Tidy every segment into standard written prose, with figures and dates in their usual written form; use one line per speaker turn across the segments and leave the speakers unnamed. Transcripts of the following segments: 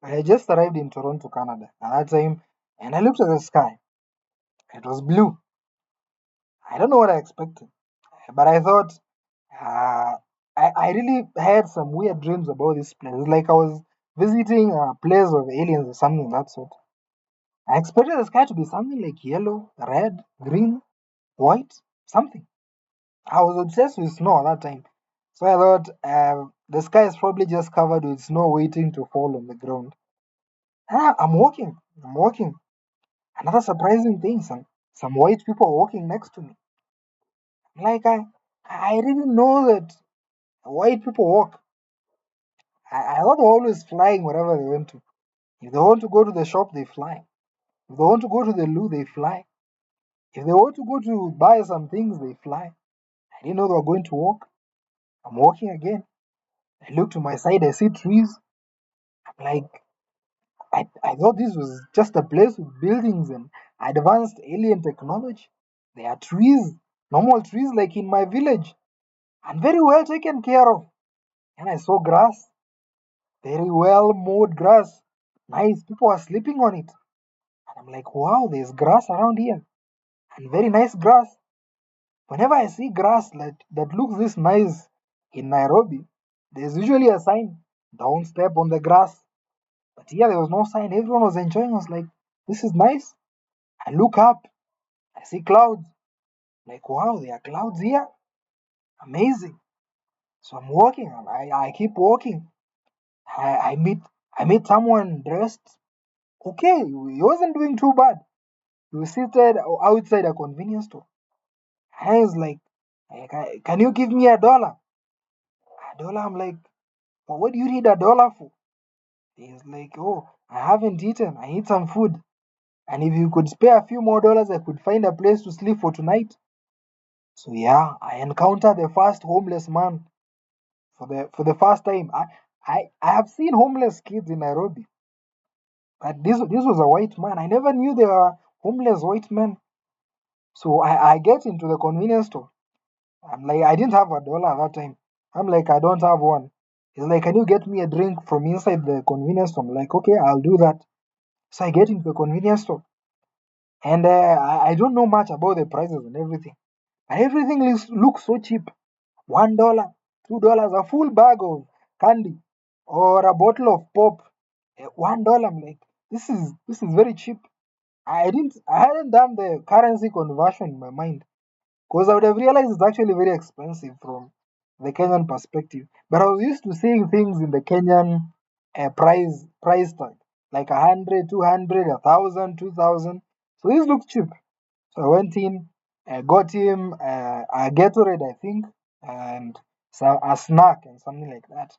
I had just arrived in Toronto, Canada at that time, and I looked at the sky. It was blue. I don't know what I expected, but I thought uh, I really had some weird dreams about this place. It's like I was visiting a place of aliens or something of that sort. I expected the sky to be something like yellow, red, green, white, something. I was obsessed with snow at that time. So I thought the sky is probably just covered with snow waiting to fall on the ground. I'm walking. I'm walking. Another surprising thing, some white people are walking next to me. Like I didn't know that white people walk. I thought they were always flying wherever they went to. If they want to go to the shop, they fly. If they want to go to the loo, they fly. If they want to go to buy some things, they fly. I didn't know they were going to walk. I'm walking again. I look to my side, I see trees. I'm like, I thought this was just a place with buildings and advanced alien technology. There are trees, normal trees like in my village, and very well taken care of. And I saw grass, very well mowed grass. Nice, people are sleeping on it. And I'm like, wow, there's grass around here, and very nice grass. Whenever I see grass that looks this nice in Nairobi, there's usually a sign, don't step on the grass. But here there was no sign. Everyone was enjoying. I was like, this is nice. I look up, I see clouds. Like, wow, there are clouds here. Amazing. So I'm walking. I keep walking. I, I meet I meet someone dressed. Okay, he wasn't doing too bad. He was seated outside a convenience store. I was like, can you give me $1? $1. I'm like, well, what do you need $1 for? He's like, oh, I haven't eaten. I need some food. And if you could spare a few more dollars, I could find a place to sleep for tonight. So yeah, I encountered the first homeless man for the first time. I have seen homeless kids in Nairobi, but this was a white man. I never knew there were homeless white men. So I get into the convenience store. I'm like, I didn't have $1 at that time. I'm like, I don't have one. He's like, can you get me a drink from inside the convenience store? I'm like, okay, I'll do that. So I get into the convenience store, and I don't know much about the prices and everything. And everything looks so cheap. $1, $2, a full bag of candy or a bottle of pop. $1. I'm like, this is very cheap. I hadn't done the currency conversion in my mind because I would have realized it's actually very expensive from the Kenyan perspective. But I was used to seeing things in the Kenyan price tag, like 100, 200, 1,000, 2,000. So this looked cheap. So I went in, got him a Gatorade, I think, and a snack and something like that.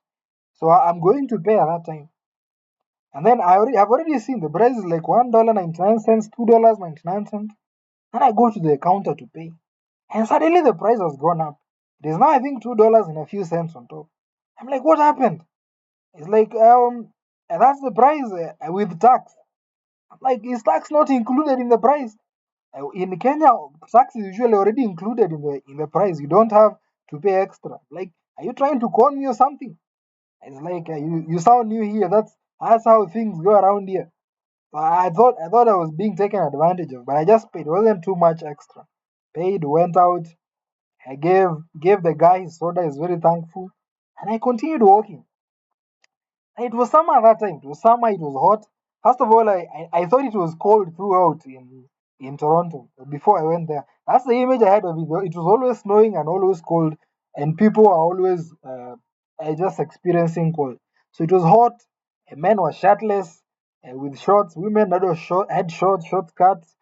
So I'm going to pay at that time. And then I've already seen the price is like $1.99, $2.99. Then I go to the counter to pay. And suddenly the price has gone up. It is now I think $2 and a few cents on top. I'm like, what happened? It's like that's the price with tax. I'm like, is tax not included in the price? In Kenya, tax is usually already included in the price. You don't have to pay extra. Like, are you trying to con me or something? It's like you sound new here. That's how things go around here. So I thought I was being taken advantage of, but I just paid. It wasn't too much extra. Paid, went out. I gave the guy his soda. He's very thankful, and I continued walking. It was summer at that time. It was summer. It was hot. First of all, I thought it was cold throughout in Toronto before I went there. That's the image I had of it. It was always snowing and always cold, and people are always just experiencing cold. So it was hot. Men were shirtless with shorts. Women had short skirts,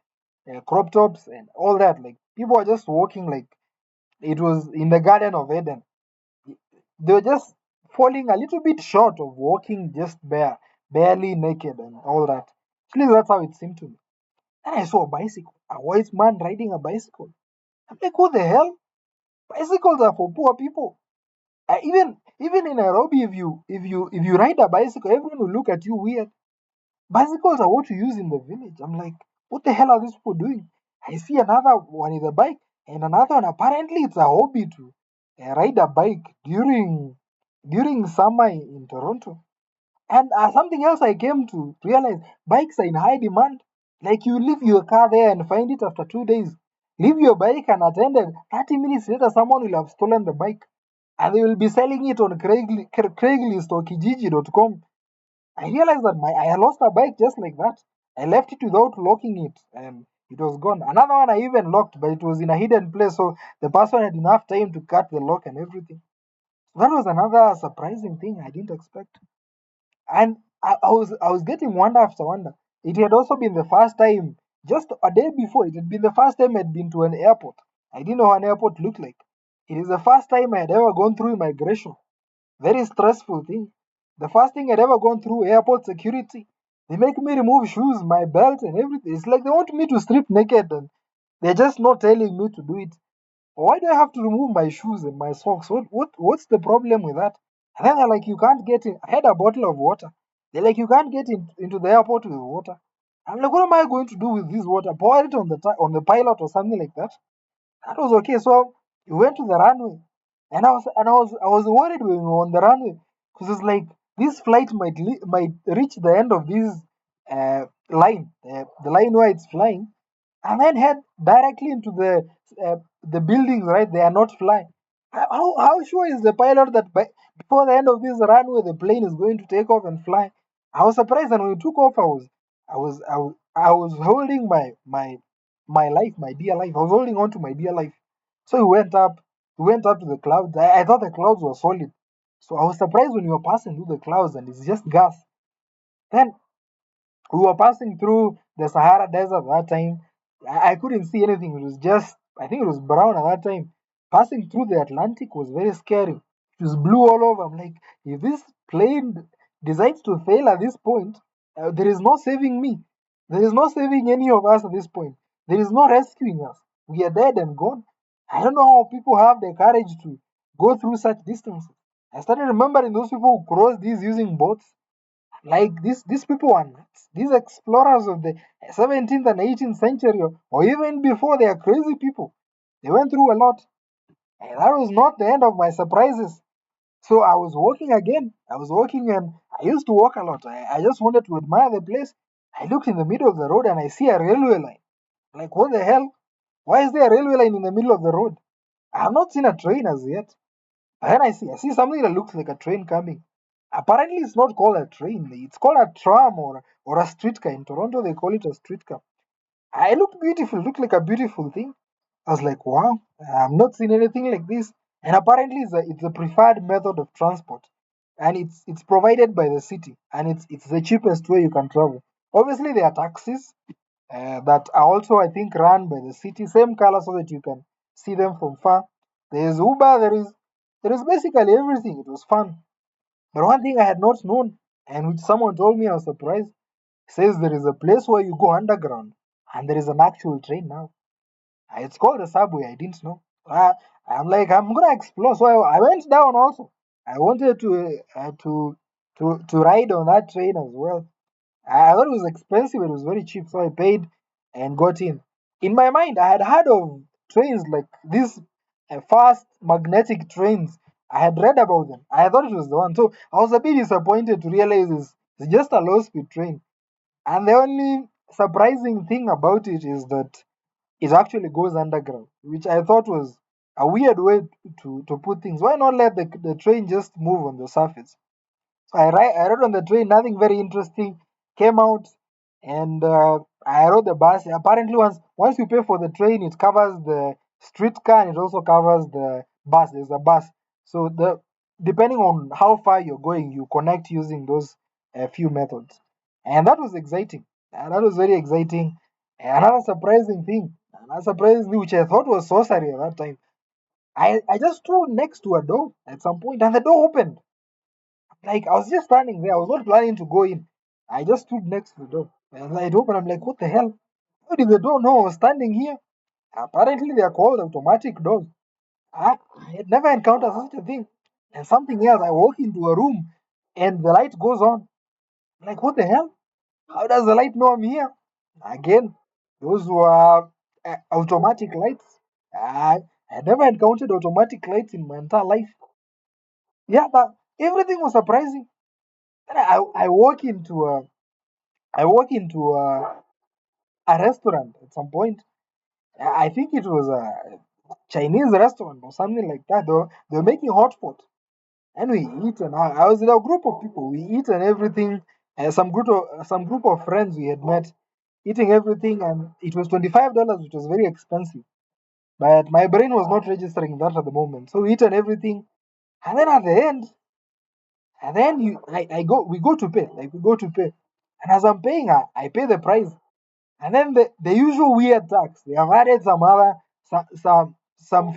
crop tops, and all that. Like people were just walking like it was in the Garden of Eden. They were just falling a little bit short of walking just barely naked and all that. At least that's how it seemed to me. Then I saw a bicycle, a white man riding a bicycle. I'm like, what the hell? Bicycles are for poor people. Even in Nairobi, if you ride a bicycle, everyone will look at you weird. Bicycles are what you use in the village. I'm like, what the hell are these people doing? I see another one is a bike and another one. Apparently, it's a hobby to ride a bike during summer in Toronto. And something else I came to realize, bikes are in high demand. Like you leave your car there and find it after 2 days. Leave your bike unattended. 30 minutes later, someone will have stolen the bike and they will be selling it on Craigslist or Kijiji.com. I realized that I lost a bike just like that. I left it without locking it and it was gone. Another one I even locked, but it was in a hidden place, so the person had enough time to cut the lock and everything. That was another surprising thing I didn't expect. And I was getting wonder after wonder. It had also been the first time, just a day before, it had been the first time I'd been to an airport. I didn't know how an airport looked like. It is the first time I had ever gone through immigration. Very stressful thing. The first thing I'd ever gone through airport security. They make me remove shoes, my belt, and everything. It's like they want me to strip naked, and they're just not telling me to do it. Why do I have to remove my shoes and my socks? What's the problem with that? And then they're like, you can't get in. I had a bottle of water. They're like, you can't get into the airport with water. I'm like, what am I going to do with this water? Pour it on on the pilot or something like that. That was okay. So we went to the runway, and I was worried when we were on the runway because it's like this flight might reach the end of this line, the line where it's flying, and then head directly into the buildings. Right, they are not flying. How sure is the pilot that before the end of this runway the plane is going to take off and fly? I was surprised, and when we took off, I was holding my life, my dear life. I was holding on to my dear life. So we went up to the clouds. I thought the clouds were solid. So I was surprised when we were passing through the clouds and it's just gas. Then we were passing through the Sahara Desert that time. I couldn't see anything. It was just, I think it was brown at that time. Passing through the Atlantic was very scary. It was blue all over. I'm like, if this plane decides to fail at this point, there is no saving me. There is no saving any of us at this point. There is no rescuing us. We are dead and gone. I don't know how people have the courage to go through such distances. I started remembering those people who crossed these using boats. Like these people are nuts. These explorers of the 17th and 18th century, or even before, they are crazy people. They went through a lot. And that was not the end of my surprises. So I was walking again. I was walking and I used to walk a lot. I just wanted to admire the place. I looked in the middle of the road and I see a railway line. Like, what the hell? Why is there a railway line in the middle of the road? I have not seen a train as yet. And then I see something that looks like a train coming. Apparently, it's not called a train. It's called a tram or a streetcar. In Toronto, they call it a streetcar. I looked beautiful. It looked like a beautiful thing. I was like, wow, I've not seen anything like this. And apparently, it's a preferred method of transport, and it's provided by the city, and it's the cheapest way you can travel. Obviously, there are taxis that are also, I think, run by the city, same color, so that you can see them from far. There's Uber. There is basically everything. It was fun. But one thing I had not known, and which someone told me, I was surprised, says there is a place where you go underground, and there is an actual train now. It's called the subway. I didn't know. I'm like, I'm gonna explore. So I went down also. I wanted to ride on that train as well. I thought it was expensive. It was very cheap, so I paid and got in. In my mind, I had heard of trains like these fast magnetic trains. I had read about them. I thought it was the one. So I was a bit disappointed to realize it's just a low speed train. And the only surprising thing about it is that it actually goes underground, which I thought was a weird way to put things. Why not let the train just move on the surface? So I rode on the train, nothing very interesting. Came out and I rode the bus. Apparently, once you pay for the train, it covers the streetcar and it also covers the bus. There's a bus. So depending on how far you're going, you connect using those few methods. And that was exciting. That was very exciting. Another surprising thing, another surprising thing which I thought was sorcery at that time. I just stood next to a door at some point and the door opened. Like I was just standing there. I was not planning to go in. I just stood next to the door. And it opened. I'm like, what the hell? How did the door know I was standing here? Apparently, they are called automatic doors. I had never encountered such a thing. And something else, I walk into a room and the light goes on. I'm like, what the hell? How does the light know I'm here? Again, those were automatic lights. I had never encountered automatic lights in my entire life. Yeah, everything was surprising. Then I walk into a restaurant at some point. I think it was a Chinese restaurant or something like that. They were making hot pot, and we eat. And I was in a group of people. We eat and everything. Some group of friends we had met, eating everything, and it was $25, which was very expensive. But my brain was not registering that at the moment. So we eat and everything, and then at the end, and then we go to pay, like we go to pay, and as I'm paying, I pay the price. And then the usual weird tax. They have added some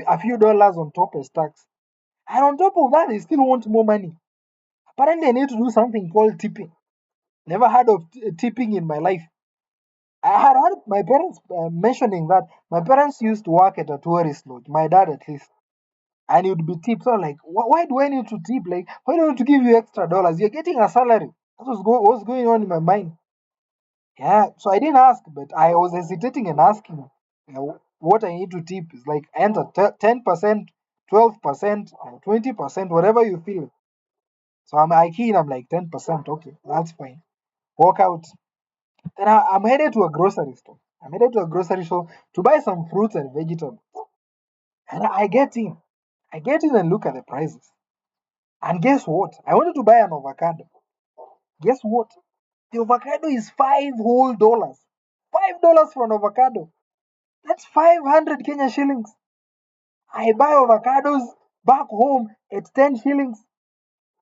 a few dollars on top as tax. And on top of that, they still want more money. Apparently, I need to do something called tipping. Never heard of tipping in my life. I had heard my parents mentioning that my parents used to work at a tourist lodge. My dad, at least, and it would be tipped. So I'm like, why do I need to tip? Like, why do I need to give you extra dollars? You're getting a salary. That was what's going on in my mind. Yeah, so I didn't ask, but I was hesitating and asking what I need to tip. Is like enter 10%, 12%, 20%, whatever you feel. So I key in, I'm like 10%. Okay, that's fine. Walk out. Then I'm headed to a grocery store. I'm headed to a grocery store to buy some fruits and vegetables. And I get in. I get in and look at the prices. And guess what? I wanted to buy an avocado. Guess what? The avocado is $5 whole. $5 for an avocado. That's 500 Kenya shillings. I buy avocados back home at 10 shillings.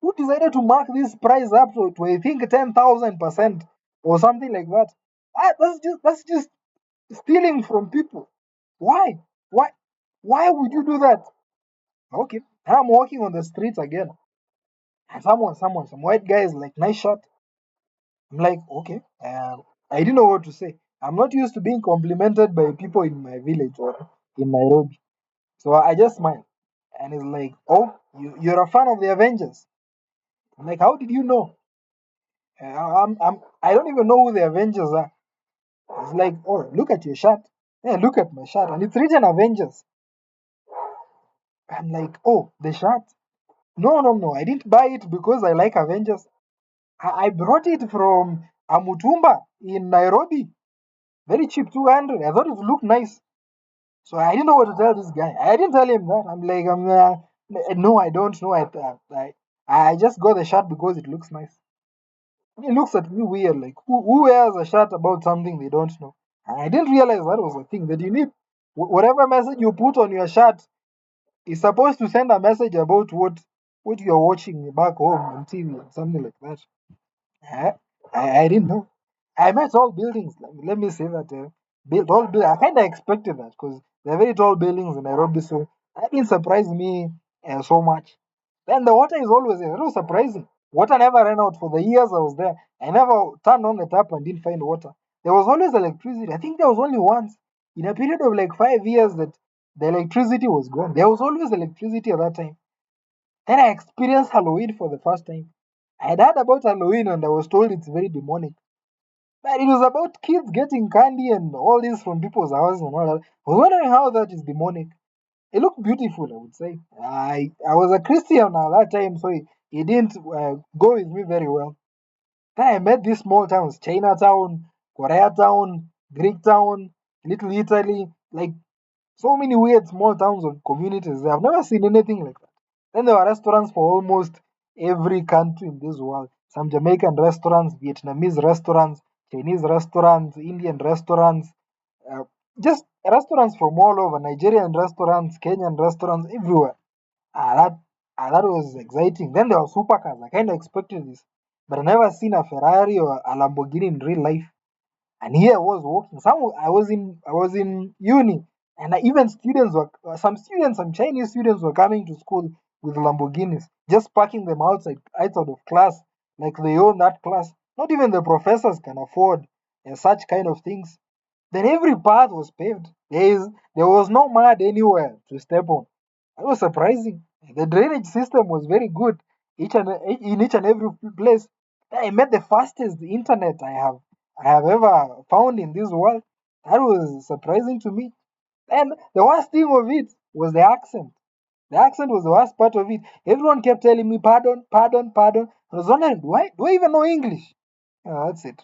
Who decided to mark this price up to I think 10,000% or something like that? That's just stealing from people. Why? Why? Why would you do that? Okay. And I'm walking on the streets again. And some white guy is like, nice shot. I'm like, okay. I didn't know what to say. I'm not used to being complimented by people in my village or in Nairobi. So I just smiled. And he's like, oh, you're a fan of the Avengers. I'm like, how did you know? I don't even know who the Avengers are. It's like, oh, look at your shirt. Yeah, look at my shirt. And it's written Avengers. I'm like, oh, the shirt? No, no, no. I didn't buy it because I like Avengers. I brought it from Amutumba in Nairobi. Very cheap, 200. I thought it looked nice. So I didn't know what to tell this guy. I didn't tell him that. I'm like, no, I don't know. I just got the shirt because it looks nice. He looks at me weird, like, who wears a shirt about something they don't know? I didn't realize that was a thing that you need. Whatever message you put on your shirt is supposed to send a message about what you're watching back home on TV or something like that. I, I didn't know. I met tall buildings. Let me say that. Built tall buildings. I kind of expected that because they're very tall buildings in Nairobi. So that didn't surprise me so much. Then the water is always there. It was surprising. Water never ran out for the years I was there. I never turned on the tap and didn't find water. There was always electricity. I think there was only once in a period of like 5 years that the electricity was gone. There was always electricity at that time. Then I experienced Halloween for the first time. I had heard about Halloween and I was told it's very demonic. But it was about kids getting candy and all this from people's houses and all that. I was wondering how that is demonic. It looked beautiful, I would say. I was a Christian at that time, so it didn't go with me very well. Then I met these small towns: Chinatown, Koreatown, Greek Town, Little Italy. Like so many weird small towns or communities. I've never seen anything like that. Then there were restaurants for almost every country in this world. Some Jamaican restaurants, Vietnamese restaurants, Chinese restaurants, Indian restaurants, uh, just restaurants from all over, Nigerian restaurants, Kenyan restaurants, everywhere. That was exciting. Then there were supercars. I kind of expected this, but I never seen a Ferrari or a Lamborghini in real life. And here I was walking. I was in uni, and even students were some Chinese students were coming to school with Lamborghinis, just parking them outside of class, like they own that class. Not even the professors can afford such kind of things. Then every path was paved. There was no mud anywhere to step on. That was surprising. The drainage system was very good in each and every place. I met the fastest internet I have ever found in this world. That was surprising to me. And the worst thing of it was the accent. The accent was the worst part of it. Everyone kept telling me, pardon, pardon, pardon. I was wondering, do I even know English? That's it.